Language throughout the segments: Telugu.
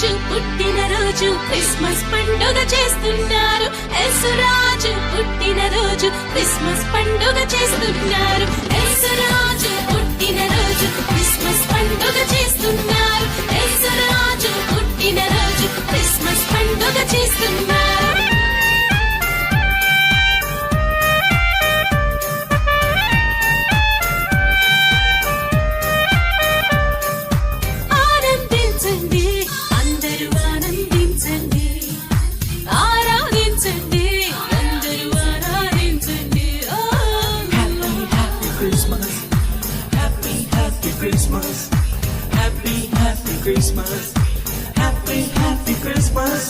యేసురాజు పుట్టినరోజు క్రిస్మస్ పండుగ చేస్తున్నారు. యేసురాజు పుట్టినరోజు క్రిస్మస్ పండుగ చేస్తున్నారు. యేసురాజు పుట్టినరోజు క్రిస్మస్ పండుగ చేస్తున్నారు. యేసురాజు పుట్టినరోజు క్రిస్మస్ పండుగ చేస్తున్నారు. ఆనందించండి, అందరూ ఆనందించండి, ఆరాధించండి, అందరూ ఆరాధించండి. Happy, happy Christmas. Happy, happy Christmas. Happy, happy Christmas. Happy, happy Christmas.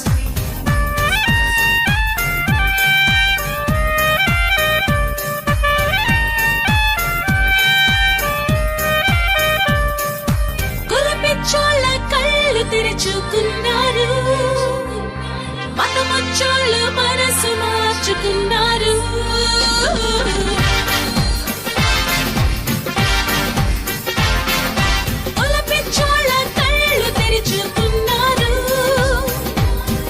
కులపిచ్చోళ్ళ కళ్ళు తెరుచుకున్నారు, మతమొచ్చోళ్ళు మనసు మార్చుకున్నారు. కులపిచ్చోళ్ళ కళ్ళు తెరుచుకున్నారు,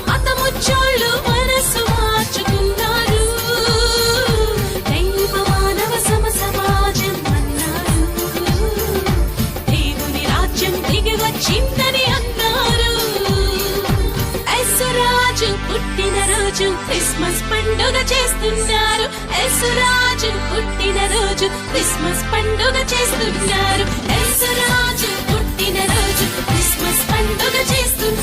మతమొచ్చోళ్ళు మనసు మార్చుకున్నారు. దైవ మానవ సమాజం అన్నారు, దేవుని రాజ్యం దిగి వచ్చిందని అన్నారు. యేసురాజు పుట్టినరోజు క్రిస్మస్ పండుగ చేస్తున్నారు. యేసురాజు పుట్టినరోజు క్రిస్మస్ పండుగ చేస్తున్నారు. యేసురాజు పుట్టినరోజు క్రిస్మస్ పండుగ చేస్తున్నారు.